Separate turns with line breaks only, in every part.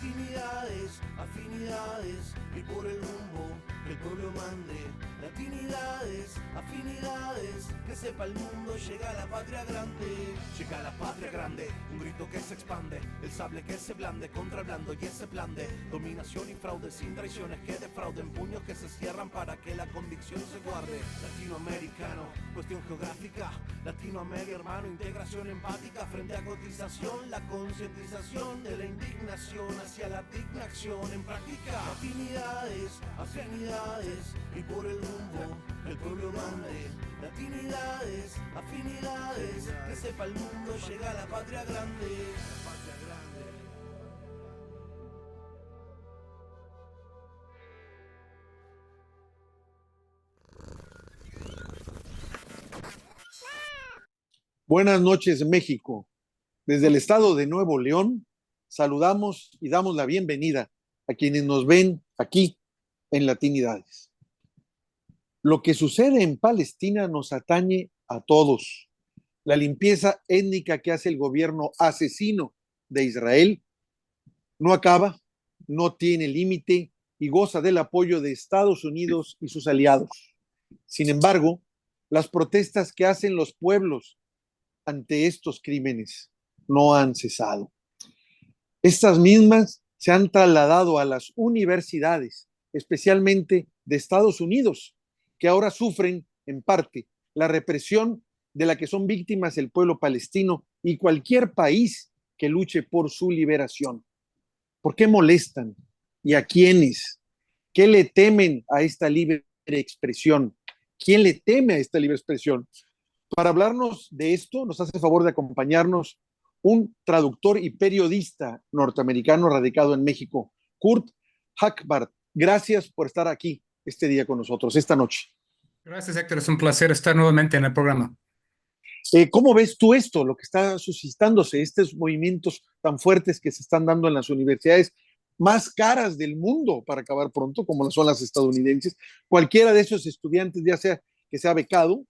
Latinidades, afinidades y por el rumbo que el pueblo mande. Latinidades, afinidades, que sepa el mundo, llega la patria grande. Llega la patria grande, un grito que se expande, el sable que se blande contra el blando y ese plan de dominación y fraude, sin traiciones que defrauden, puños que se cierran para que la convicción se guarde. Latinoamericano, cuestión geográfica, Latinoamérica hermano, integración empática frente a cotización, la concientización de la indignación hacia la digna acción en práctica. Latinidades, afinidades y por el rumbo el pueblo mande. Latinidades, afinidades, que sepa el mundo, llega la patria grande. La patria grande.
Buenas noches, México. Desde el estado de Nuevo León, saludamos y damos la bienvenida a quienes nos ven aquí en Latinidades. Lo que sucede en Palestina nos atañe a todos. La limpieza étnica que hace el gobierno asesino de Israel no acaba, no tiene límite y goza del apoyo de Estados Unidos y sus aliados. Sin embargo, las protestas que hacen los pueblos ante estos crímenes no han cesado. Estas mismas se han trasladado a las universidades, especialmente de Estados Unidos, que ahora sufren en parte la represión de la que son víctimas el pueblo palestino y cualquier país que luche por su liberación. ¿Por qué molestan? ¿Y a quiénes? ¿Qué le temen a esta libre expresión? ¿Quién le teme a esta libre expresión? Para hablarnos de esto, nos hace el favor de acompañarnos un traductor y periodista norteamericano radicado en México, Kurt Hackbarth. Gracias por estar aquí este día con nosotros, esta noche.
Gracias, Héctor. Es un placer estar nuevamente en el programa.
¿Cómo ves tú esto, lo que está suscitándose, estos movimientos tan fuertes que se están dando en las universidades más caras del mundo para acabar pronto, como son las estadounidenses? Cualquiera de esos estudiantes, ya sea que sea becado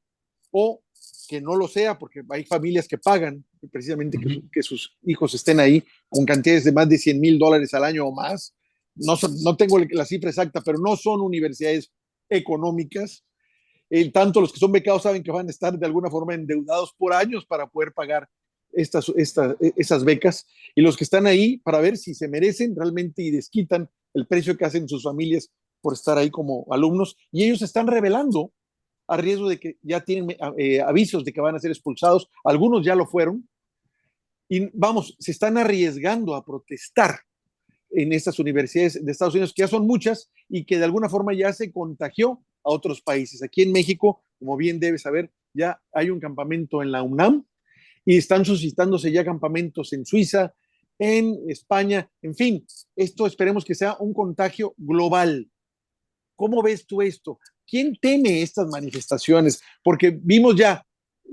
o que no lo sea, porque hay familias que pagan precisamente que sus hijos estén ahí con cantidades de más de $100,000 al año o más. No tengo la cifra exacta, pero no son universidades económicas. Tanto los que son becados saben que van a estar de alguna forma endeudados por años para poder pagar esas becas, y los que están ahí para ver si se merecen realmente y desquitan el precio que hacen sus familias por estar ahí como alumnos, y ellos se están revelando a riesgo de que ya tienen avisos de que van a ser expulsados, algunos ya lo fueron, y vamos, se están arriesgando a protestar en estas universidades de Estados Unidos, que ya son muchas y que de alguna forma ya se contagió a otros países. Aquí en México, como bien debes saber, ya hay un campamento en la UNAM y están suscitándose ya campamentos en Suiza, en España, en fin, esto esperemos que sea un contagio global. ¿Cómo ves tú esto? ¿Quién teme estas manifestaciones? Porque vimos ya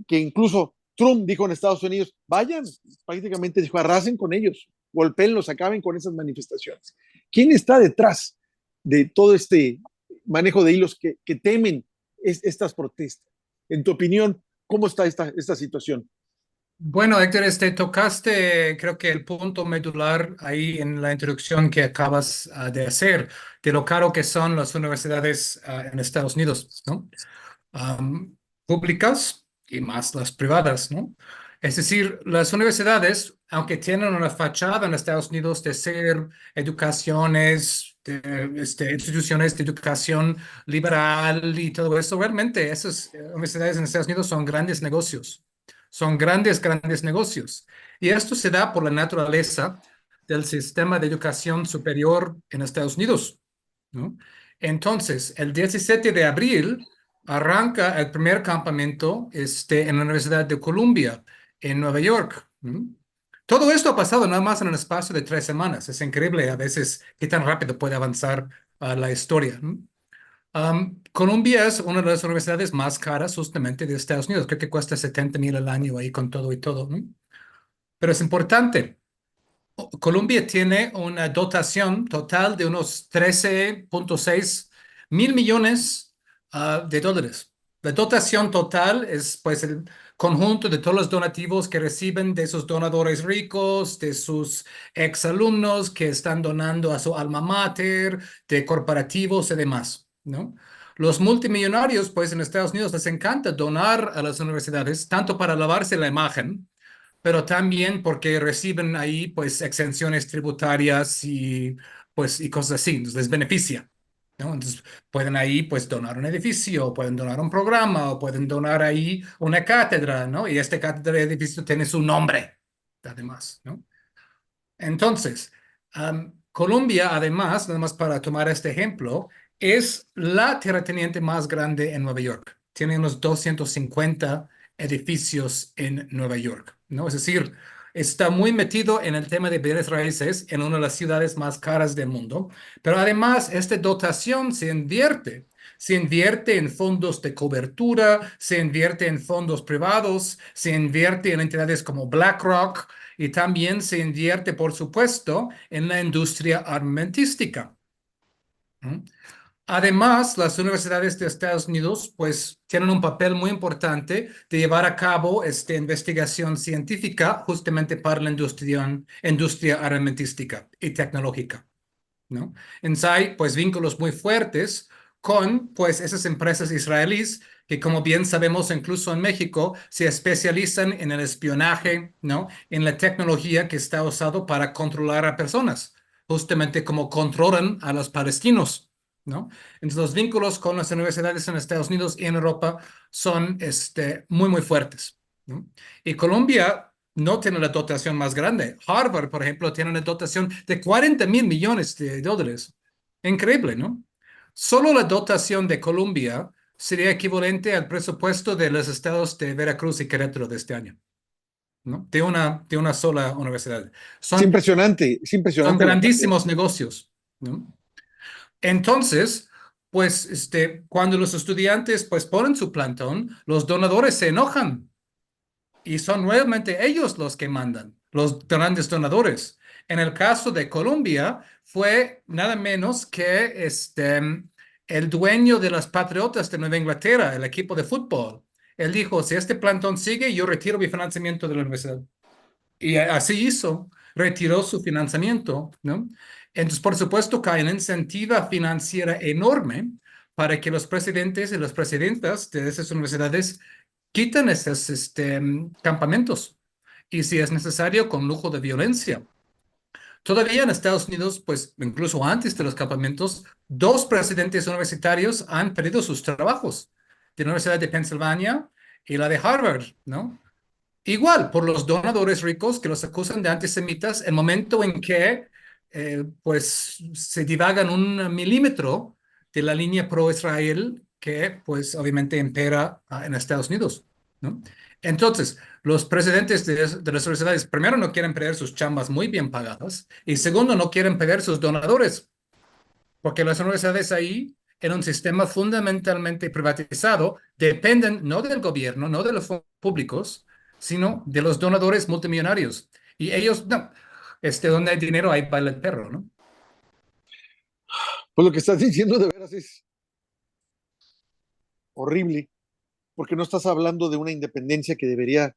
que incluso Trump dijo en Estados Unidos, vayan, prácticamente dijo, arrasen con ellos, golpéenlos, acaben con esas manifestaciones. ¿Quién está detrás de todo este manejo de hilos que temen estas protestas? En tu opinión, ¿cómo está esta situación?
Bueno, Héctor, tocaste, creo que el punto medular ahí en la introducción que acabas de hacer, de lo caro que son las universidades en Estados Unidos, ¿no? Públicas y más las privadas, ¿no? Es decir, las universidades, aunque tienen una fachada en Estados Unidos de ser educaciones, instituciones de educación liberal y todo eso, realmente esas universidades en Estados Unidos son grandes negocios. Son grandes, grandes negocios. Y esto se da por la naturaleza del sistema de educación superior en Estados Unidos, ¿no? Entonces, el 17 de abril arranca el primer campamento en la Universidad de Columbia, en Nueva York, ¿no? Todo esto ha pasado nada más en un espacio de 3 semanas. Es increíble a veces qué tan rápido puede avanzar la historia, ¿no? Columbia es una de las universidades más caras justamente de Estados Unidos. Creo que cuesta 70,000 al año ahí con todo y todo, ¿no? Pero es importante. Columbia tiene una dotación total de unos 13.6 mil millones de dólares. La dotación total es pues conjunto de todos los donativos que reciben de sus donadores ricos, de sus exalumnos que están donando a su alma mater, de corporativos y demás, ¿no? Los multimillonarios, pues en Estados Unidos les encanta donar a las universidades, tanto para lavarse la imagen, pero también porque reciben ahí pues exenciones tributarias y pues y cosas así, entonces les beneficia, ¿no? Entonces pueden ahí pues donar un edificio, o pueden donar un programa, o pueden donar ahí una cátedra, ¿no? Y este cátedra de edificio tiene su nombre, además, ¿no? Entonces, Colombia, además, nada más para tomar este ejemplo, es la terrateniente más grande en Nueva York. Tiene unos 250 edificios en Nueva York, ¿no? Es decir, está muy metido en el tema de bienes raíces en una de las ciudades más caras del mundo, pero además esta dotación se invierte en fondos de cobertura, se invierte en fondos privados, se invierte en entidades como BlackRock, y también se invierte, por supuesto, en la industria armamentística. ¿Mm? Además, las universidades de Estados Unidos, pues, tienen un papel muy importante de llevar a cabo esta investigación científica justamente para la industria armamentística y tecnológica, ¿no? Entonces hay, pues, vínculos muy fuertes con, pues, esas empresas israelíes que, como bien sabemos, incluso en México, se especializan en el espionaje, ¿no? En la tecnología que está usado para controlar a personas, justamente como controlan a los palestinos, ¿no? Entonces, los vínculos con las universidades en Estados Unidos y en Europa son, muy, muy fuertes, ¿no? Y Colombia no tiene la dotación más grande. Harvard, por ejemplo, tiene una dotación de 40.000 millones de dólares. Increíble, ¿no? Solo la dotación de Colombia sería equivalente al presupuesto de los estados de Veracruz y Querétaro de este año, ¿no? De una sola universidad. Son,
Es
son
impresionante la cantidad.
grandísimos negocios, ¿no? Entonces, pues, cuando los estudiantes, pues, ponen su plantón, los donadores se enojan y son realmente ellos los que mandan, los grandes donadores. En el caso de Colombia, fue nada menos que el dueño de los Patriotas de Nueva Inglaterra, el equipo de fútbol. Él dijo, si este plantón sigue, yo retiro mi financiamiento de la universidad. Y así hizo, retiró su financiamiento, ¿no? Entonces, por supuesto, que hay una incentiva financiera enorme para que los presidentes y las presidentas de esas universidades quiten esos campamentos. Y si es necesario, con lujo de violencia. Todavía en Estados Unidos, pues incluso antes de los campamentos, dos presidentes universitarios han perdido sus trabajos, de la Universidad de Pensilvania y la de Harvard, ¿no? Igual, por los donadores ricos que los acusan de antisemitas, el momento en que pues se divagan un milímetro de la línea pro-Israel que pues obviamente impera en Estados Unidos, ¿no? Entonces, los presidentes de las universidades, primero, no quieren perder sus chambas muy bien pagadas y segundo, no quieren perder sus donadores, porque las universidades ahí, en un sistema fundamentalmente privatizado, dependen no del gobierno, no de los fondos públicos, sino de los donadores multimillonarios. Y ellos, no, donde hay dinero, ahí baila el perro, ¿no?
Pues lo que estás diciendo de veras es horrible, porque no estás hablando de una independencia que debería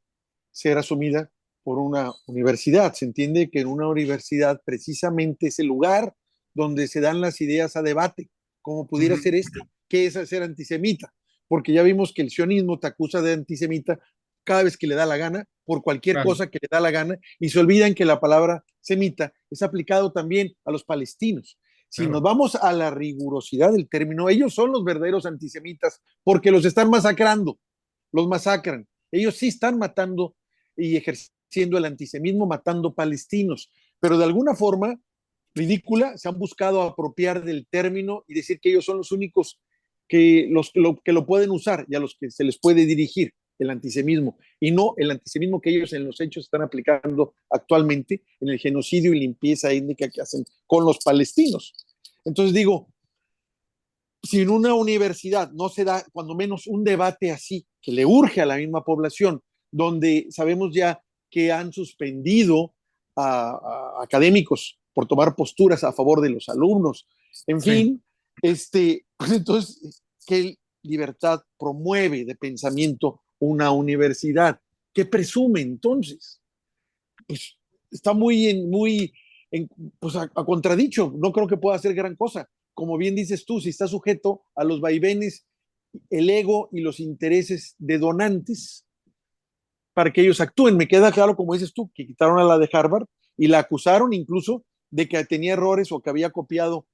ser asumida por una universidad. Se entiende que en una universidad precisamente es el lugar donde se dan las ideas a debate, como pudiera
Ujú.
ser este, que es ser antisemita, porque ya vimos que el sionismo te acusa de antisemita cada vez que le da la gana, por cualquier
Claro,
cosa que le da la gana, y se olvidan que la palabra semita es aplicado también a los palestinos. Si nos
claro.
vamos a la rigurosidad del término, ellos son los verdaderos antisemitas porque los están masacrando, los masacran. Ellos sí están matando y ejerciendo el antisemitismo, matando palestinos, pero de alguna forma ridícula se han buscado apropiar del término y decir que ellos son los únicos que lo pueden usar y a los que se les puede dirigir el antisemitismo, y no el antisemitismo que ellos en los hechos están aplicando actualmente en el genocidio y limpieza étnica que hacen con los palestinos. Entonces digo, si en una universidad no se da cuando menos un debate así, que le urge a la misma población, donde sabemos ya que han suspendido a académicos por tomar posturas a favor de los alumnos, en
Sí,
fin, pues entonces, ¿qué libertad promueve de pensamiento una universidad. ¿Qué presume entonces? Pues está pues a contradicho. No creo que pueda hacer gran cosa. Como bien dices tú, si está sujeto a los vaivenes, el ego y los intereses de donantes para que ellos actúen. Me queda claro, como dices tú, que quitaron a la de Harvard y la acusaron incluso de que tenía errores o que había copiado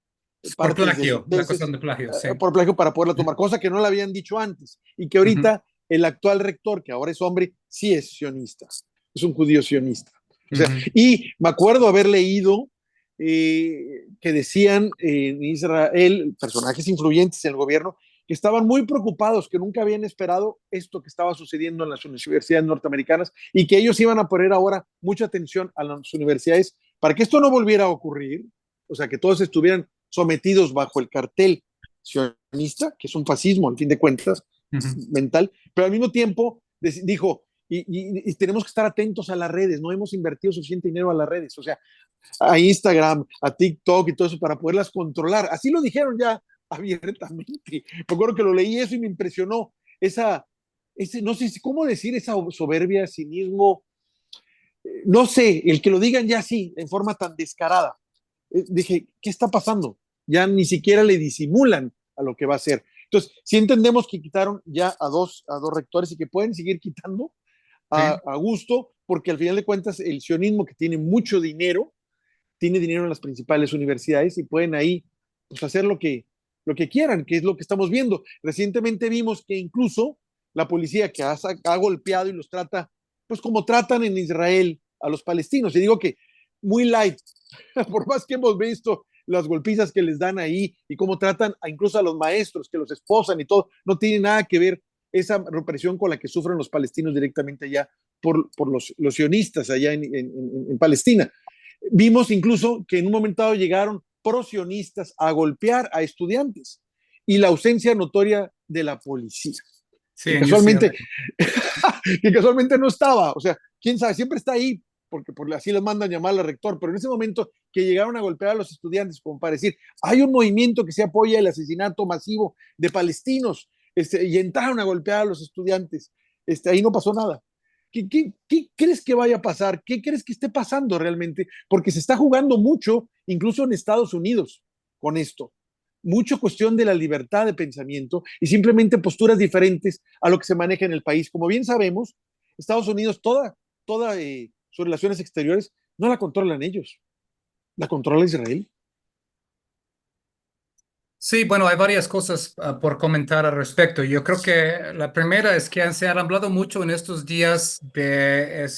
Por
partes de sus
plagio, la
tesis
cuestión de plagio, sí.
por plagio para poderla tomar, cosa que no la habían dicho antes y que
Ujú,
ahorita el actual rector, que ahora es hombre, sí es sionista, es un judío sionista. O sea,
ujú.
y me acuerdo haber leído que decían en Israel, personajes influyentes en el gobierno, que estaban muy preocupados, que nunca habían esperado esto que estaba sucediendo en las universidades norteamericanas y que ellos iban a poner ahora mucha atención a las universidades para que esto no volviera a ocurrir, o sea, que todos estuvieran sometidos bajo el cartel sionista, que es un fascismo, al fin de cuentas,
Ujú.
mental, pero al mismo tiempo dijo, y tenemos que estar atentos a las redes, no hemos invertido suficiente dinero a las redes, o sea, a Instagram, a TikTok y todo eso para poderlas controlar. Así lo dijeron ya abiertamente. Me acuerdo que lo leí eso y me impresionó no sé cómo decir, esa soberbia, cinismo, no sé, el que lo digan ya así, en forma tan descarada. Dije, ¿qué está pasando? Ya ni siquiera le disimulan a lo que va a ser. Entonces, si entendemos que quitaron ya a dos rectores y que pueden seguir quitando
Sí.
a gusto, porque al final de cuentas el sionismo que tiene dinero en las principales universidades y pueden ahí pues, hacer lo que quieran, que es lo que estamos viendo. Recientemente vimos que incluso la policía que ha golpeado y los trata, pues como tratan en Israel a los palestinos. Y digo que muy light, por más que hemos visto las golpizas que les dan ahí y cómo tratan incluso a los maestros que los esposan y todo, no tiene nada que ver esa represión con la que sufren los palestinos directamente allá por los sionistas allá en Palestina. Vimos incluso que en un momento dado llegaron prosionistas a golpear a estudiantes y la ausencia notoria de la policía,
Sí,
que
en UCLA.
casualmente, que casualmente no estaba, o sea, quién sabe, siempre está ahí, porque así les mandan llamar al rector, pero en ese momento que llegaron a golpear a los estudiantes, como para decir, hay un movimiento que se apoya el asesinato masivo de palestinos, y entraron a golpear a los estudiantes, ahí no pasó nada. ¿Qué crees que vaya a pasar? ¿Qué crees que esté pasando realmente? Porque se está jugando mucho, incluso en Estados Unidos, con esto. Mucho cuestión de la libertad de pensamiento y simplemente posturas diferentes a lo que se maneja en el país. Como bien sabemos, Estados Unidos, toda sus relaciones exteriores, no la controlan ellos, la controla Israel.
Sí, bueno, hay varias cosas por comentar al respecto. Yo creo que la primera es que se ha hablado mucho en estos días de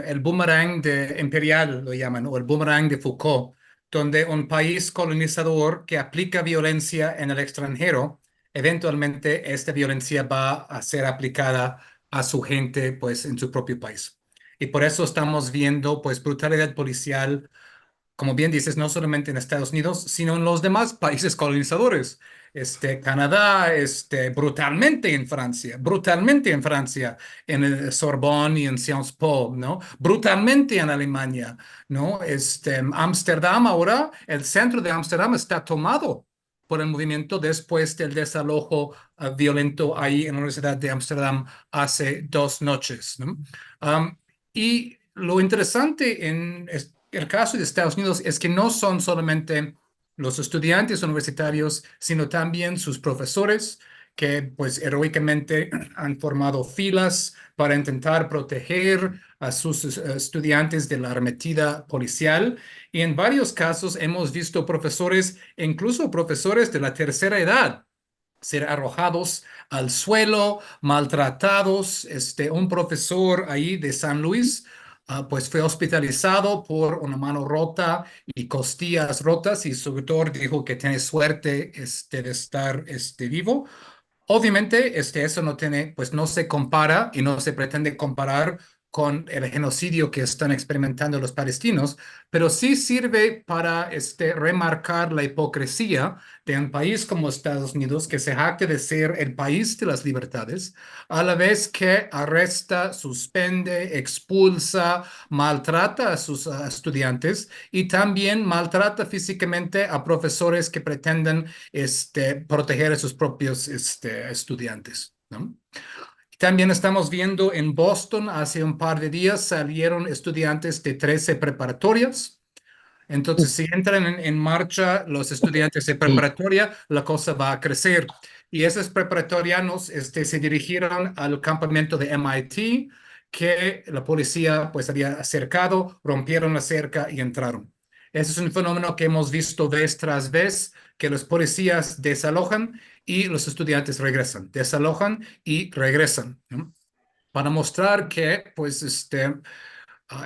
el boomerang de imperial, lo llaman, o el boomerang de Foucault, donde un país colonizador que aplica violencia en el extranjero, eventualmente esta violencia va a ser aplicada a su gente, pues, en su propio país. Y por eso estamos viendo, pues, brutalidad policial como bien dices, no solamente en Estados Unidos, sino en los demás países colonizadores. Canadá, brutalmente en Francia, en el Sorbonne y en Sciences Po, ¿no? Brutalmente en Alemania, ¿no? Ámsterdam ahora, el centro de Ámsterdam está tomado por el movimiento después del desalojo violento ahí en la Universidad de Ámsterdam hace 2 noches, ¿no? Y lo interesante en el caso de Estados Unidos es que no son solamente los estudiantes universitarios, sino también sus profesores que pues heroicamente han formado filas para intentar proteger a sus estudiantes de la arremetida policial. Y en varios casos hemos visto profesores, incluso profesores de la tercera edad, ser arrojados al suelo, maltratados. Un profesor ahí de San Luis, pues fue hospitalizado por una mano rota y costillas rotas y su doctor dijo que tiene suerte de estar vivo. Obviamente, eso no tiene, pues no se compara y no se pretende comparar con el genocidio que están experimentando los palestinos, pero sí sirve para remarcar la hipocresía de un país como Estados Unidos, que se jacta de ser el país de las libertades, a la vez que arresta, suspende, expulsa, maltrata a sus estudiantes y también maltrata físicamente a profesores que pretenden proteger a sus propios estudiantes, ¿no? También estamos viendo en Boston, hace un par de días salieron estudiantes de 13 preparatorias. Entonces, si entran en marcha los estudiantes de preparatoria, la cosa va a crecer. Y esos preparatorianos se dirigieron al campamento de MIT, que la policía pues había acercado, rompieron la cerca y entraron. Ese es un fenómeno que hemos visto vez tras vez, que los policías desalojan y los estudiantes regresan, desalojan y regresan, ¿no? Para mostrar que pues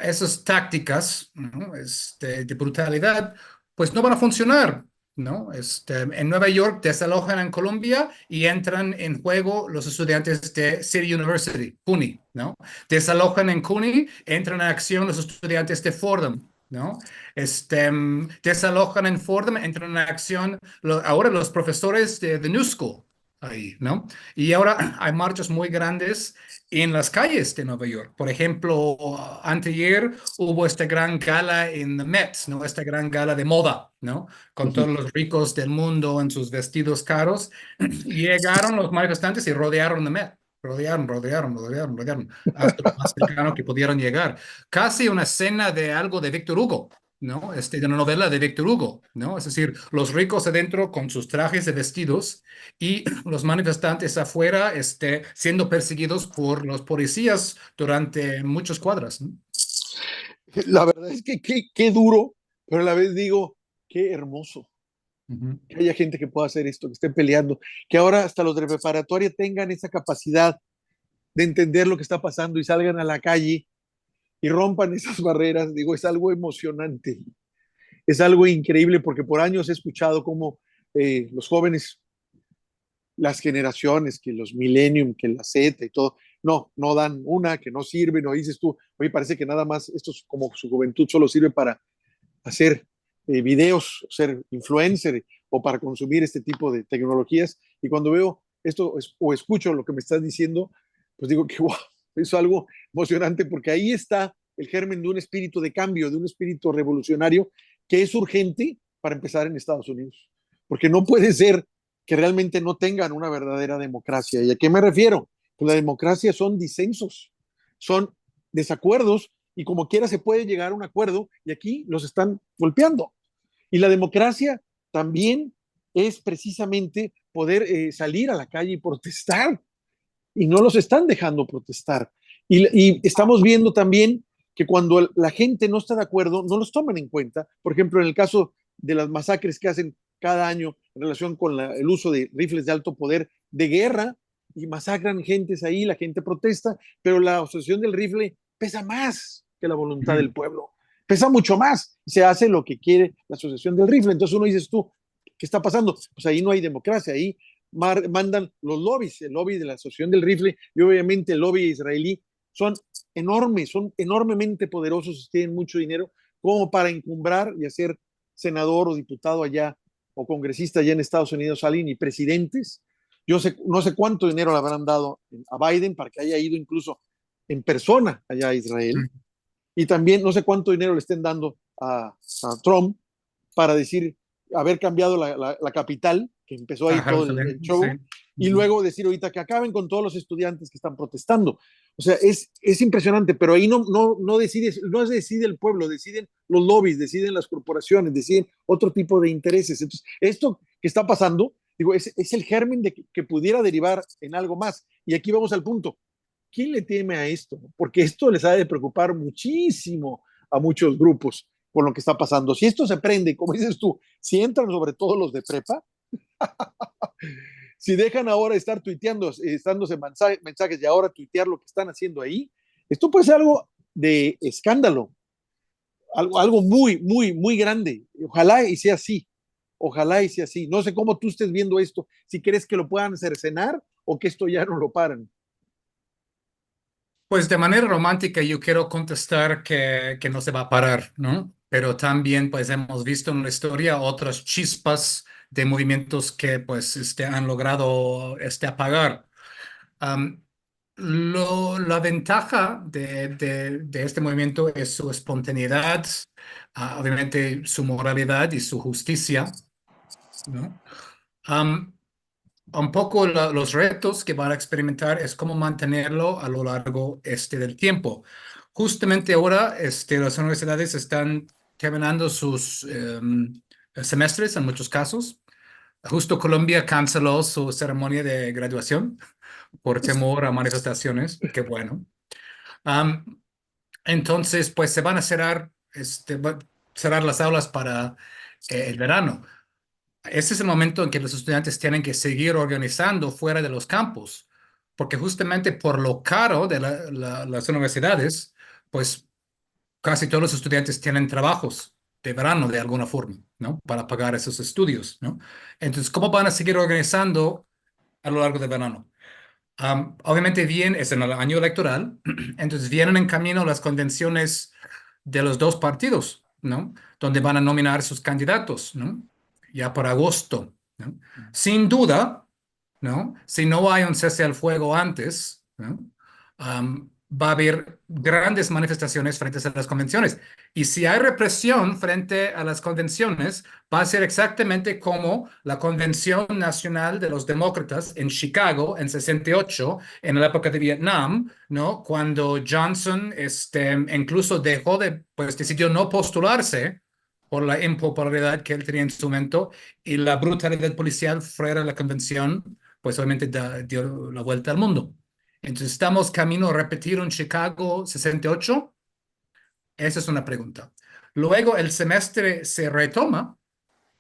esas tácticas, ¿no? De brutalidad, pues no van a funcionar, ¿no? En Nueva York desalojan en Colombia y entran en juego los estudiantes de City University, CUNY, ¿no? Desalojan en CUNY, entran en acción los estudiantes de Fordham, ¿no? Desalojan en Fordham, entran en acción ahora los profesores de The New School, ahí, ¿no? Y ahora hay marchas muy grandes en las calles de Nueva York. Por ejemplo, anteayer hubo esta gran gala en the Met, ¿no? Esta gran gala de moda, ¿no? Con todos los ricos del mundo en sus vestidos caros. Y llegaron los manifestantes y rodearon the Met. Rodearon, hasta lo más cercano que pudieron llegar. Casi una escena de algo de Víctor Hugo, ¿no? De una novela de Víctor Hugo, ¿no? Es decir, los ricos adentro con sus trajes de vestidos y los manifestantes afuera siendo perseguidos por los policías durante muchas cuadras, ¿no?
La verdad es que qué duro, pero a la vez digo, qué hermoso que haya gente que pueda hacer esto, que estén peleando, que ahora hasta los de preparatoria tengan esa capacidad de entender lo que está pasando y salgan a la calle y rompan esas barreras. Digo, es algo emocionante, es algo increíble porque por años he escuchado cómo los jóvenes, las generaciones, que los millennium, que la Z y todo, no dan una, que no sirve, no dices tú, oye, parece que nada más esto es como su juventud solo sirve para hacer videos, ser influencer o para consumir este tipo de tecnologías. Y cuando veo esto o escucho lo que me estás diciendo, pues digo que wow, es algo emocionante porque ahí está el germen de un espíritu de cambio, de un espíritu revolucionario que es urgente para empezar en Estados Unidos. Porque no puede ser que realmente no tengan una verdadera democracia. ¿Y a qué me refiero? Pues la democracia son disensos, son desacuerdos y como quiera se puede llegar a un acuerdo y aquí los están golpeando. Y la democracia también es precisamente poder salir a la calle y protestar y no los están dejando protestar. Y estamos viendo también que cuando la gente no está de acuerdo, no los toman en cuenta. Por ejemplo, en el caso de las masacres que hacen cada año en relación con el uso de rifles de alto poder de guerra y masacran gentes ahí, la gente protesta, pero la asociación del rifle pesa más que la voluntad del pueblo, pesa mucho más, se hace lo que quiere la asociación del rifle. Entonces uno dices tú, ¿qué está pasando? Pues ahí no hay democracia, ahí mandan los lobbies, el lobby de la asociación del rifle y obviamente el lobby israelí son enormes, son enormemente poderosos, tienen mucho dinero como para encumbrar y hacer senador o diputado allá o congresista allá en Estados Unidos alguien y presidentes. Yo sé, no sé cuánto dinero le habrán dado a Biden para que haya ido incluso en persona allá a Israel. Y también no sé cuánto dinero le estén dando a Trump para decir, haber cambiado la capital, que empezó ahí todo el show, sí. Y luego decir ahorita que acaben con todos los estudiantes que están protestando. O sea, es impresionante, pero ahí no decide el pueblo, deciden los lobbies, deciden las corporaciones, deciden otro tipo de intereses. Entonces, esto que está pasando, digo, es el germen de que pudiera derivar en algo más. Y aquí vamos al punto. ¿Quién le teme a esto? Porque esto les ha de preocupar muchísimo a muchos grupos con lo que está pasando. Si esto se prende, como dices tú, si entran sobre todo los de prepa, si dejan ahora estar tuiteando, dándose mensajes y ahora tuitear lo que están haciendo ahí, esto puede ser algo de escándalo, algo muy, muy, muy grande. Ojalá y sea así. Ojalá y sea así. No sé cómo tú estés viendo esto, si crees que lo puedan cercenar o que esto ya no lo paran.
Pues de manera romántica yo quiero contestar que no se va a parar, ¿no? Pero también pues hemos visto en la historia otras chispas de movimientos que pues han logrado apagar. Um, la ventaja de este movimiento es su espontaneidad, obviamente su moralidad y su justicia, ¿no? Um, un poco los retos que van a experimentar es cómo mantenerlo a lo largo del tiempo. Justamente ahora las universidades están terminando sus semestres en muchos casos. Justo Colombia canceló su ceremonia de graduación por temor a manifestaciones. Qué bueno. Am, entonces, pues se van a cerrar, cerrar las aulas para el verano. Ese es el momento en que los estudiantes tienen que seguir organizando fuera de los campus, porque justamente por lo caro de las universidades, pues casi todos los estudiantes tienen trabajos de verano de alguna forma, ¿no? Para pagar esos estudios, ¿no? Entonces, ¿cómo van a seguir organizando a lo largo del verano? Obviamente bien, es en el año electoral, entonces vienen en camino las convenciones de los dos partidos, ¿no? Donde van a nominar sus candidatos, ¿no? Ya por agosto, ¿no? Sin duda, ¿no? Si no hay un cese al fuego antes, ¿no? Va a haber grandes manifestaciones frente a las convenciones. Y si hay represión frente a las convenciones, va a ser exactamente como la Convención Nacional de los Demócratas en Chicago en 68, en la época de Vietnam, ¿no? Cuando Johnson incluso pues decidió no postularse por la impopularidad que él tenía en su momento y la brutalidad policial fuera de la convención, pues obviamente dio la vuelta al mundo. Entonces, ¿estamos camino a repetir un Chicago 68? Esa es una pregunta. Luego, el semestre se retoma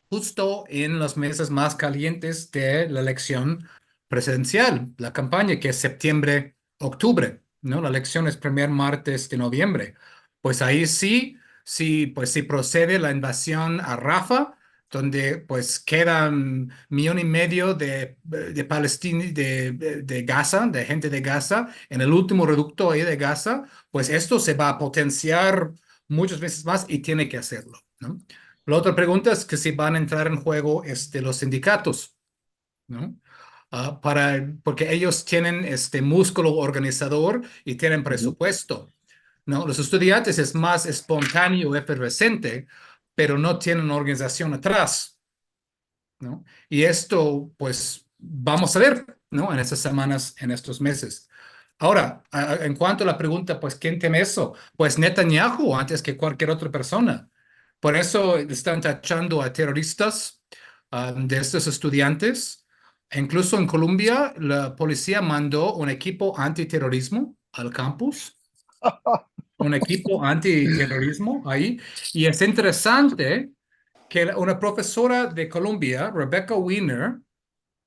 justo en los meses más calientes de la elección presidencial, la campaña que es septiembre, octubre, ¿no? La elección es primer martes de noviembre. Pues ahí sí, sí, pues sí procede la invasión a Rafah, donde pues quedan 1,5 millones de palestinos de Gaza, de gente de Gaza, en el último reducto ahí de Gaza, pues esto se va a potenciar muchas veces más y tiene que hacerlo, ¿no? La otra pregunta es que si van a entrar en juego los sindicatos, ¿no? Porque ellos tienen este músculo organizador y tienen
Ujú.
presupuesto, ¿no? Los estudiantes es más espontáneo, efervescente, pero no tienen organización atrás, ¿no? Y esto, pues, vamos a ver, ¿no? En estas semanas, en estos meses. Ahora, en cuanto a la pregunta, pues, ¿quién teme eso? Pues Netanyahu antes que cualquier otra persona. Por eso están tachando a terroristas de estos estudiantes. E incluso en Colombia, la policía mandó un equipo antiterrorismo al campus, un equipo antiterrorismo ahí. Y es interesante que una profesora de Colombia, Rebecca Wiener,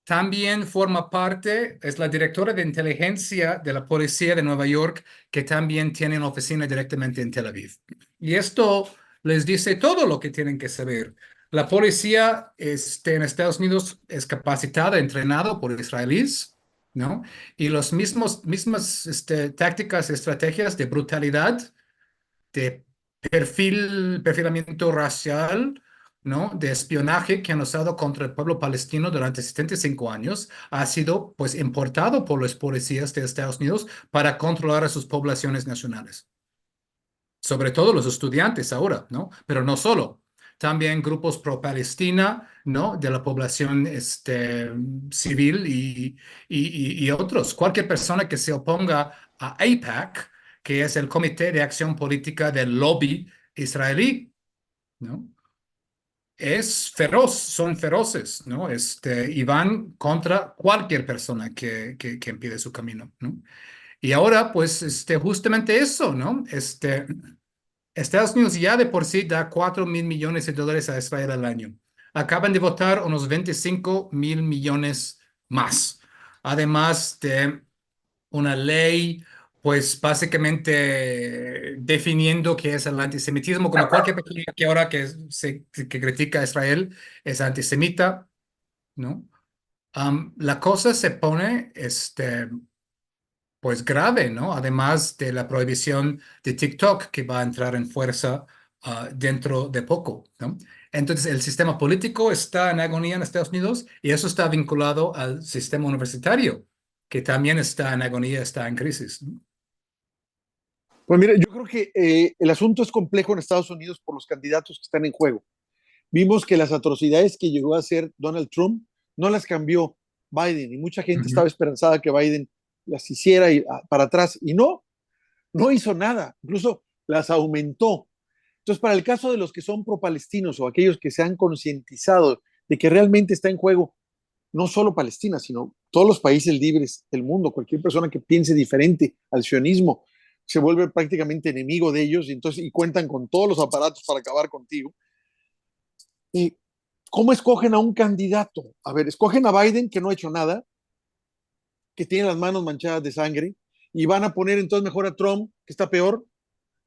también forma parte, es la directora de inteligencia de la policía de Nueva York, que también tiene una oficina directamente en Tel Aviv. Y esto les dice todo lo que tienen que saber. La policía en Estados Unidos es capacitada, entrenada por israelíes, ¿no? Y los mismas tácticas, estrategias de brutalidad, de perfilamiento racial, ¿no? De espionaje que han usado contra el pueblo palestino durante 75 años, ha sido pues importado por los policías de Estados Unidos para controlar a sus poblaciones nacionales. Sobre todo los estudiantes ahora, ¿no? Pero no solo. También grupos pro-Palestina, ¿no? De la población civil y otros. Cualquier persona que se oponga a AIPAC, que es el Comité de Acción Política del Lobby israelí, ¿no? Es feroz, son feroces, ¿no? Y van contra cualquier persona que impide su camino, ¿no? Y ahora, pues, justamente eso, ¿no? Estados Unidos ya de por sí da 4,000 millones de dólares a Israel al año. Acaban de votar unos 25,000 millones más. Además de una ley, pues básicamente definiendo qué es el antisemitismo, como cualquier persona que ahora que critica a Israel es antisemita, ¿no? La cosa se pone, pues grave, ¿no? Además de la prohibición de TikTok que va a entrar en fuerza dentro de poco, ¿no? Entonces, el sistema político está en agonía en Estados Unidos y eso está vinculado al sistema universitario, que también está en agonía, está en crisis, ¿no?
Pues mira, yo creo que el asunto es complejo en Estados Unidos por los candidatos que están en juego. Vimos que las atrocidades que llegó a hacer Donald Trump no las cambió Biden y mucha gente estaba esperanzada que Biden las hiciera para atrás y no hizo nada, incluso las aumentó. Entonces, para el caso de los que son pro-palestinos o aquellos que se han concientizado de que realmente está en juego no solo Palestina, sino todos los países libres del mundo, cualquier persona que piense diferente al sionismo se vuelve prácticamente enemigo de ellos y cuentan con todos los aparatos para acabar contigo. ¿Y cómo escogen a un candidato? A ver, escogen a Biden, que no ha hecho nada, que tiene las manos manchadas de sangre, y van a poner entonces mejor a Trump, que está peor.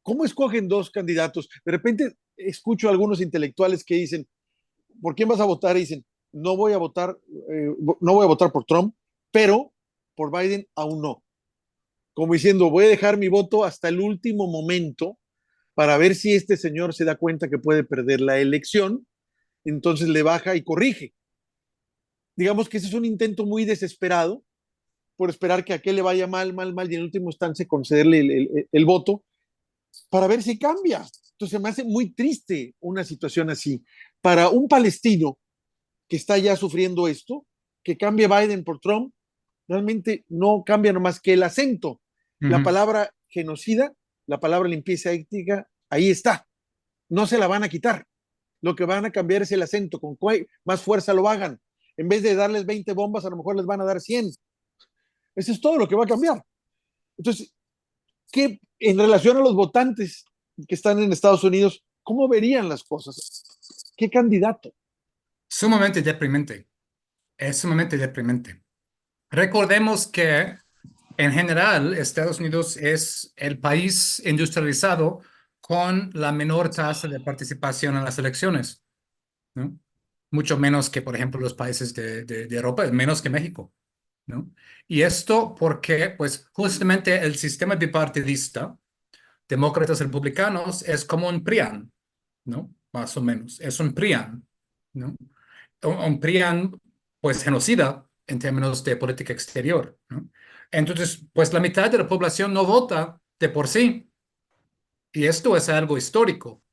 ¿Cómo escogen dos candidatos? De repente escucho a algunos intelectuales que dicen, ¿por quién vas a votar? Y dicen, no voy a votar por Trump, pero por Biden aún no. Como diciendo, voy a dejar mi voto hasta el último momento para ver si este señor se da cuenta que puede perder la elección, entonces le baja y corrige. Digamos que ese es un intento muy desesperado por esperar que a aquel le vaya mal, y en última instancia concederle el voto para ver si cambia. Entonces me hace muy triste una situación así. Para un palestino que está ya sufriendo esto, que cambie Biden por Trump, realmente no cambia nomás que el acento. La palabra genocida, la palabra limpieza étnica, ahí está. No se la van a quitar. Lo que van a cambiar es el acento. Con más fuerza lo hagan. En vez de darles 20 bombas, a lo mejor les van a dar 100. Eso es todo lo que va a cambiar. Entonces, ¿qué, en relación a los votantes que están en Estados Unidos, cómo verían las cosas? ¿Qué candidato?
Sumamente deprimente. Es sumamente deprimente. Recordemos que en general Estados Unidos es el país industrializado con la menor tasa de participación en las elecciones, ¿no? Mucho menos que, por ejemplo, los países de Europa, menos que México, ¿no? Y esto porque, pues, justamente el sistema bipartidista, demócratas republicanos, es como un PRIAN, ¿no? Más o menos. Es un PRIAN, ¿no? Un PRIAN, pues, genocida en términos de política exterior, ¿no? Entonces, pues, la mitad de la población no vota de por sí. Y esto es algo histórico,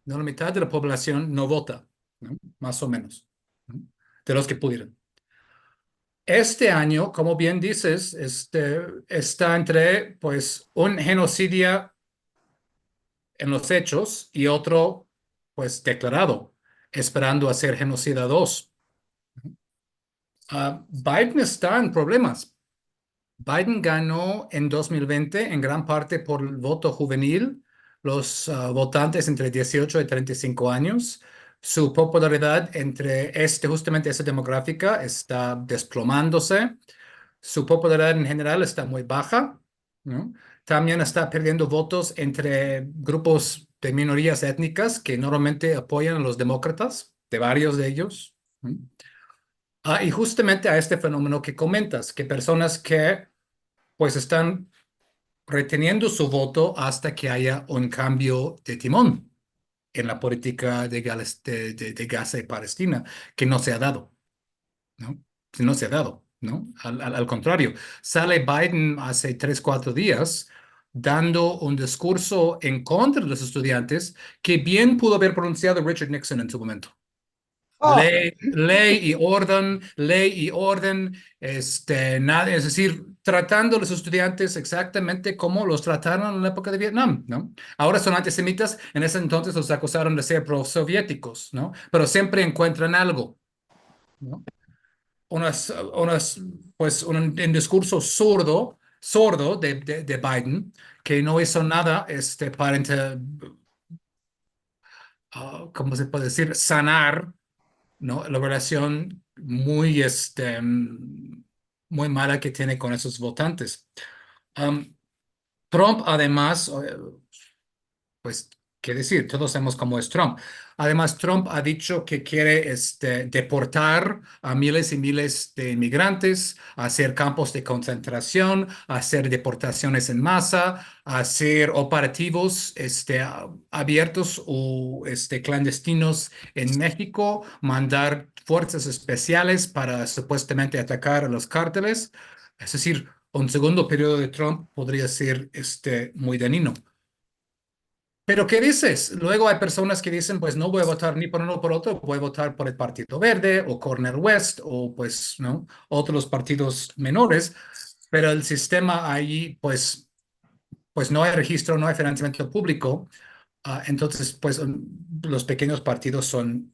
¿no? La mitad de la población no vota, ¿no? Más o menos, ¿no? De los que pudieran. Este año, como bien dices, está entre, pues, un genocidio en los hechos y otro, pues, declarado, esperando a ser genocida 2. Biden está en problemas. Biden ganó en 2020 en gran parte por el voto juvenil, los votantes entre 18 y 35 años. Su popularidad entre justamente esa demográfica está desplomándose. Su popularidad en general está muy baja, ¿no? También está perdiendo votos entre grupos de minorías étnicas que normalmente apoyan a los demócratas, de varios de ellos, ¿no? Y justamente a este fenómeno que comentas, que personas que pues están reteniendo su voto hasta que haya un cambio de timón en la política de Gaza y Palestina, que no se ha dado, ¿no? Que no se ha dado, ¿no? Al contrario, sale Biden hace 3, 4 días dando un discurso en contra de los estudiantes que bien pudo haber pronunciado Richard Nixon en su momento.
Ah,
Ley y orden, nada, es decir, tratando a los estudiantes exactamente como los trataron en la época de Vietnam, ¿no? Ahora son antisemitas, en ese entonces los acusaron de ser prosoviéticos, ¿no? Pero siempre encuentran algo, ¿no? Pues un discurso sordo de Biden, que no hizo nada, ¿cómo se puede decir? Sanar, ¿no? La relación muy mala que tiene con esos votantes. Um, Trump, además, pues, ¿qué decir? Todos sabemos cómo es Trump. Además, Trump ha dicho que quiere deportar a miles y miles de inmigrantes, hacer campos de concentración, hacer deportaciones en masa, hacer operativos abiertos o clandestinos en México, mandar fuerzas especiales para supuestamente atacar a los cárteles. Es decir, un segundo periodo de Trump podría ser muy dañino. Pero ¿qué dices? Luego hay personas que dicen, pues no voy a votar ni por uno ni por otro, voy a votar por el Partido Verde o Cornel West o pues, ¿no? Otros partidos menores, pero el sistema ahí, pues no hay registro, no hay financiamiento público. Entonces, pues los pequeños partidos son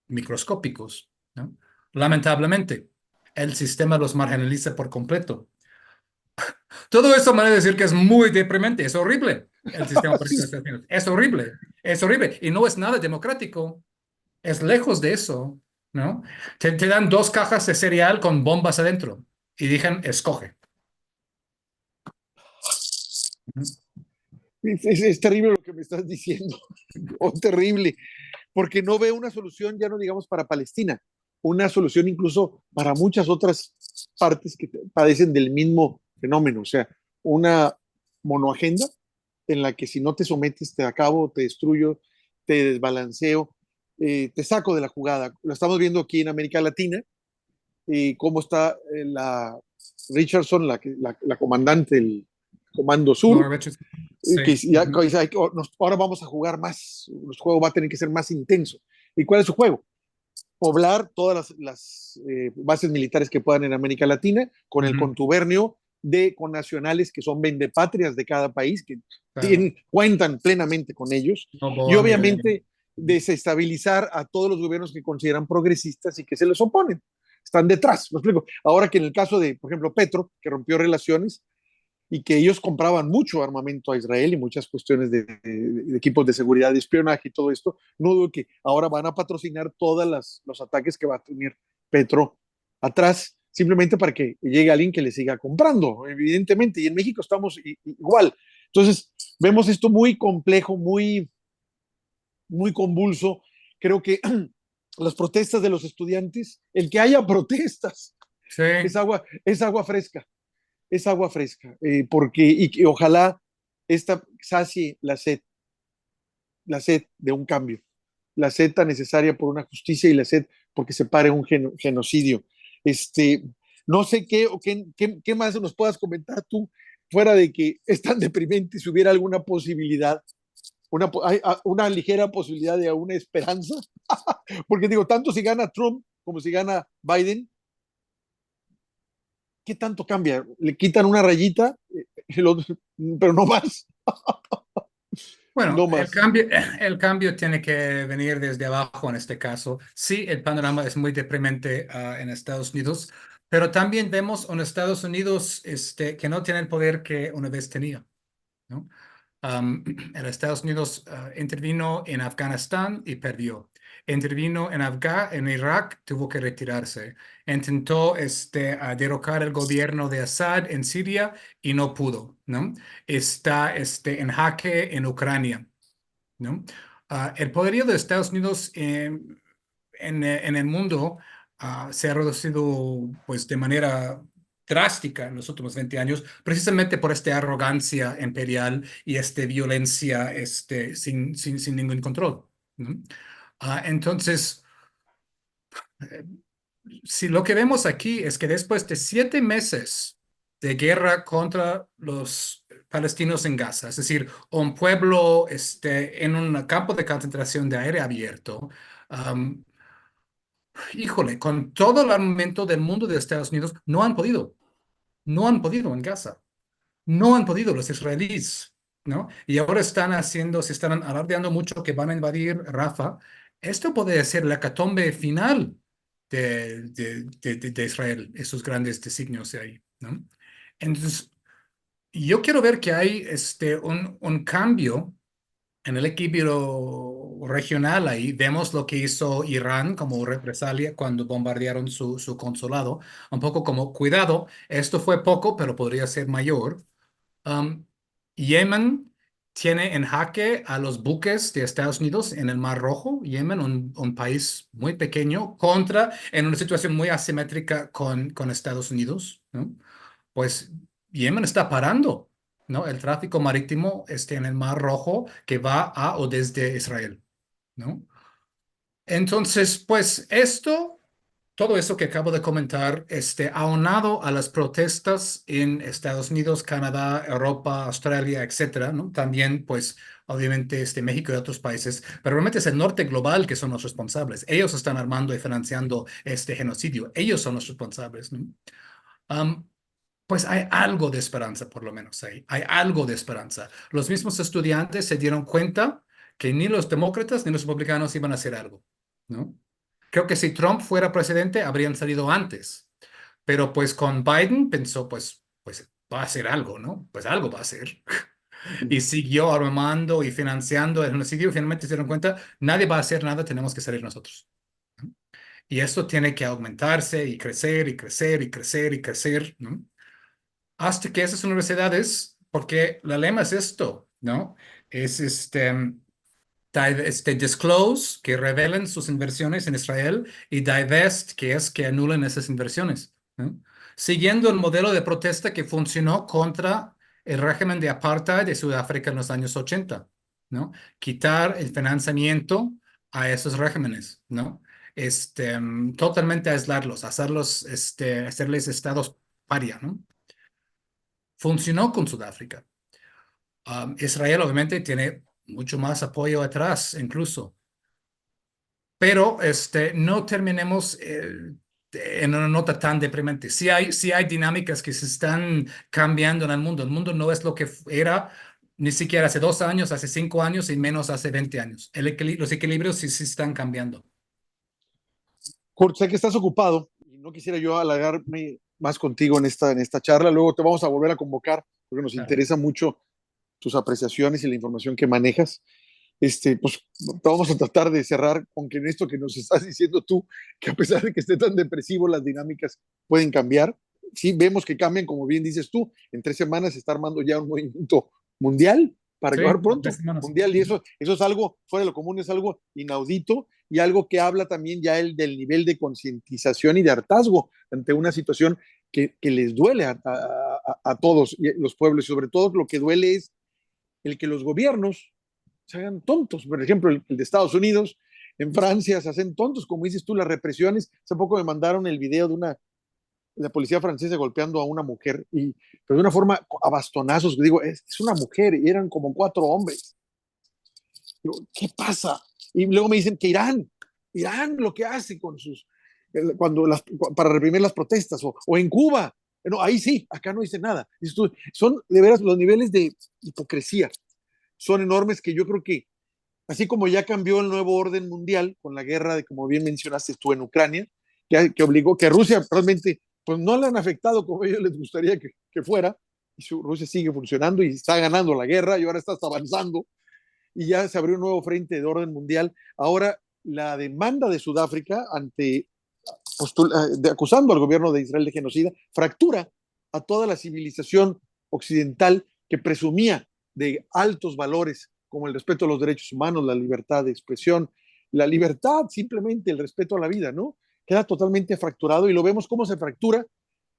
microscópicos, ¿no? Lamentablemente, el sistema los marginaliza por completo. Todo eso me va a decir que es muy deprimente, es horrible el sistema político de Estados Unidos. Es horrible y no es nada democrático, es lejos de eso, ¿no? Te dan dos cajas de cereal con bombas adentro y digan, escoge.
Es terrible lo que me estás diciendo, oh, terrible, porque no veo una solución, ya no digamos para Palestina, una solución incluso para muchas otras partes que padecen del mismo fenómeno, o sea, una monoagenda en la que si no te sometes te acabo, te destruyo, te desbalanceo, te saco de la jugada. Lo estamos viendo aquí en América Latina, cómo está la Richardson, la comandante del Comando Sur,
Sí.
que ya, ahora vamos a jugar más, los juegos va a tener que ser más intenso. ¿Y cuál es su juego? Poblar todas las bases militares que puedan en América Latina con el contubernio de connacionales que son vendepatrias de cada país, que
Claro.
cuentan plenamente con ellos,
No
y
Bonnie,
obviamente desestabilizar a todos los gobiernos que consideran progresistas y que se les oponen. Están detrás, me explico. Ahora que en el caso de, por ejemplo, Petro, que rompió relaciones, y que ellos compraban mucho armamento a Israel y muchas cuestiones de equipos de seguridad, de espionaje y todo esto, no dudo que ahora van a patrocinar todos los ataques que va a tener Petro atrás, simplemente para que llegue alguien que le siga comprando, evidentemente, y en México estamos igual. Entonces, vemos esto muy complejo, muy convulso. Creo que las protestas de los estudiantes, el que haya protestas,
sí.
es agua fresca, es agua fresca, porque y que ojalá esta sacie la sed de un cambio, la sed tan necesaria por una justicia y la sed porque se pare un genocidio. Este, no sé qué más nos puedas comentar tú, fuera de que es tan deprimente, si hubiera alguna posibilidad, una ligera posibilidad de una esperanza, porque digo, tanto si gana Trump como si gana Biden, ¿qué tanto cambia? Le quitan una rayita, pero no más,
Bueno,
no más.
el cambio tiene que venir desde abajo en este caso. Sí, el panorama es muy deprimente en Estados Unidos, pero también vemos un Estados Unidos que no tiene el poder que una vez tenía, ¿no? El Estados Unidos intervino en Afganistán y perdió. Intervino en Irak, tuvo que retirarse. Intentó a derrocar el gobierno de Assad en Siria y no pudo, ¿no? Está en jaque en Ucrania, ¿no? El poderío de Estados Unidos en el mundo se ha reducido pues de manera drástica en los últimos 20 años, precisamente por esta arrogancia imperial y esta violencia sin ningún control, ¿no? Entonces, eh, si lo que vemos aquí es que después de 7 meses de guerra contra los palestinos en Gaza, es decir, un pueblo en un campo de concentración de aire abierto, um, híjole, con todo el armamento del mundo de Estados Unidos, no han podido en Gaza, no han podido los israelíes, ¿no? Y ahora se están alardeando mucho que van a invadir Rafah. Esto puede ser la catombe final de Israel, esos grandes designios de ahí, ¿no? Entonces, yo quiero ver que hay un cambio en el equilibrio regional ahí. Vemos lo que hizo Irán como represalia cuando bombardearon su consulado. Un poco como, cuidado, esto fue poco, pero podría ser mayor. Um, Yemen tiene en jaque a los buques de Estados Unidos en el Mar Rojo. Yemen, un país muy pequeño, en una situación muy asimétrica con Estados Unidos, ¿no? Pues Yemen está parando, ¿no? El tráfico marítimo en el Mar Rojo que va a o desde Israel, ¿no? Entonces, pues esto todo eso que acabo de comentar, aunado a las protestas en Estados Unidos, Canadá, Europa, Australia, etcétera, ¿no? También, pues, obviamente, México y otros países, pero realmente es el norte global que son los responsables. Ellos están armando y financiando este genocidio. Ellos son los responsables, ¿no? Am, pues hay algo de esperanza, por lo menos ahí. Hay algo de esperanza. Los mismos estudiantes se dieron cuenta que ni los demócratas ni los republicanos iban a hacer algo, ¿no? Creo que si Trump fuera presidente, habrían salido antes. Pero pues con Biden pensó, pues va a hacer algo, ¿no? Pues algo va a hacer. Y siguió armando y financiando el genocidio. Y finalmente se dieron cuenta, nadie va a hacer nada, tenemos que salir nosotros. Y esto tiene que aumentarse y crecer y crecer y crecer y crecer, ¿no? Hasta que esas universidades, porque la lema es esto, ¿no? Es disclose, que revelen sus inversiones en Israel, y divest, que es que anulen esas inversiones, ¿no? Siguiendo el modelo de protesta que funcionó contra el régimen de apartheid de Sudáfrica en los años 80, ¿no? Quitar el financiamiento a esos regímenes, ¿no? Totalmente aislarlos, hacerles estados paria, ¿no? Funcionó con Sudáfrica. Israel obviamente tiene mucho más apoyo atrás, incluso. Pero no terminemos en una nota tan deprimente. Sí hay dinámicas que se están cambiando en el mundo. El mundo no es lo que era ni siquiera hace 2 años, hace 5 años y menos hace 20 años. Los equilibrios sí están cambiando.
Kurt, sé que estás ocupado y no quisiera yo alargarme más contigo en esta charla. Luego te vamos a volver a convocar porque nos
Claro.
interesa mucho tus apreciaciones y la información que manejas. Pues vamos a tratar de cerrar con que en esto que nos estás diciendo tú, que a pesar de que esté tan depresivo, las dinámicas pueden cambiar. Sí, vemos que cambian, como bien dices tú, en 3 semanas se está armando ya un movimiento mundial para
Sí,
acabar
en tres
pronto,
semanas.
mundial, y eso es algo fuera de lo común, es algo inaudito y algo que habla también ya del nivel de concientización y de hartazgo ante una situación que les duele a todos los pueblos, y sobre todo lo que duele es el que los gobiernos se hagan tontos. Por ejemplo, el de Estados Unidos, en Francia se hacen tontos, como dices tú, las represiones. Hace poco me mandaron el video de la policía francesa golpeando a una mujer, pero de una forma a bastonazos. Digo, es una mujer y eran como 4 hombres. Digo, ¿qué pasa? Y luego me dicen que Irán lo que hace con para reprimir las protestas, o en Cuba. No, ahí sí, acá no dice nada. Son de veras los niveles de hipocresía son enormes que yo creo que, así como ya cambió el nuevo orden mundial con la guerra de, como bien mencionaste tú, en Ucrania, que obligó que Rusia realmente, pues no le han afectado como a ellos les gustaría que fuera, y Rusia sigue funcionando y está ganando la guerra y ahora está hasta avanzando, y ya se abrió un nuevo frente de orden mundial. Ahora, la demanda de Sudáfrica acusando al gobierno de Israel de genocida, fractura a toda la civilización occidental que presumía de altos valores como el respeto a los derechos humanos, la libertad de expresión, la libertad, simplemente el respeto a la vida, ¿no? Queda totalmente fracturado y lo vemos cómo se fractura,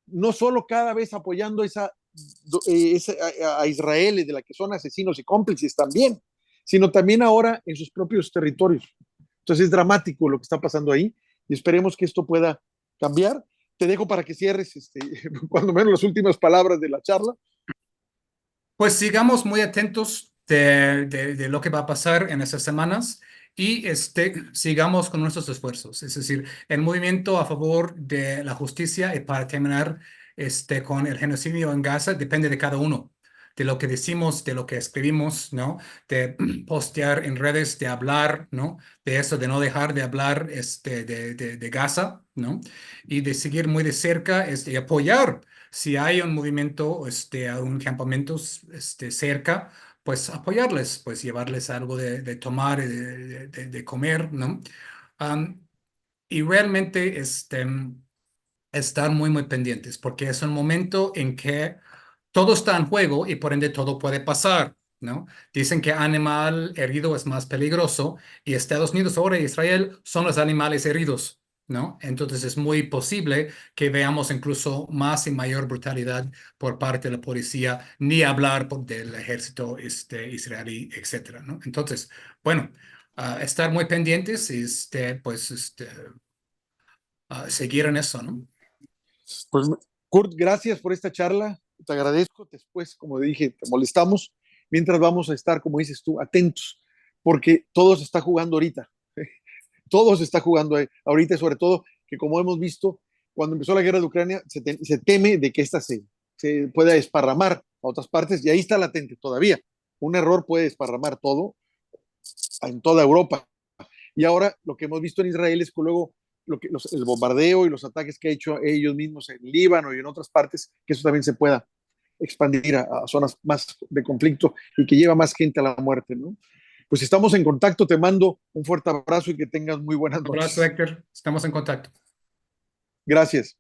no solo cada vez apoyando a Israel, de la que son asesinos y cómplices también, sino también ahora en sus propios territorios. Entonces es dramático lo que está pasando ahí y esperemos que esto pueda cambiar. Te dejo para que cierres, cuando menos las últimas palabras de la charla.
Pues sigamos muy atentos de lo que va a pasar en esas semanas y sigamos con nuestros esfuerzos. Es decir, el movimiento a favor de la justicia y para terminar con el genocidio en Gaza depende de cada uno, de lo que decimos, de lo que escribimos, ¿no? De postear en redes, de hablar, ¿no? De eso, de no dejar de hablar de Gaza, ¿no? Y de seguir muy de cerca y apoyar si hay un movimiento, un campamento cerca, pues apoyarles, pues llevarles algo de tomar, de comer, ¿no? Am, y realmente estar muy, muy pendientes, porque es un momento en que todo está en juego y por ende todo puede pasar, ¿no? Dicen que animal herido es más peligroso y Estados Unidos ahora y Israel son los animales heridos, ¿no? Entonces es muy posible que veamos incluso más y mayor brutalidad por parte de la policía, ni hablar del ejército israelí, etcétera, ¿no? Entonces, bueno, estar muy pendientes, pues, seguir en eso, ¿no?
Pues, Kurt, gracias por esta charla. Te agradezco. Después, como dije, te molestamos. Mientras vamos a estar, como dices tú, atentos, porque todo se está jugando ahorita. Todo se está jugando ahorita, sobre todo que, como hemos visto, cuando empezó la guerra de Ucrania, se teme de que esta se pueda desparramar a otras partes, y ahí está latente todavía. Un error puede desparramar todo en toda Europa. Y ahora lo que hemos visto en Israel es que luego el bombardeo y los ataques que ha hecho ellos mismos en Líbano y en otras partes, que eso también se pueda expandir a zonas más de conflicto y que lleva más gente a la muerte, ¿no? Pues estamos en contacto, te mando un fuerte abrazo y que tengas muy buenas
Un abrazo,
noches.
Héctor. Estamos en contacto.
Gracias.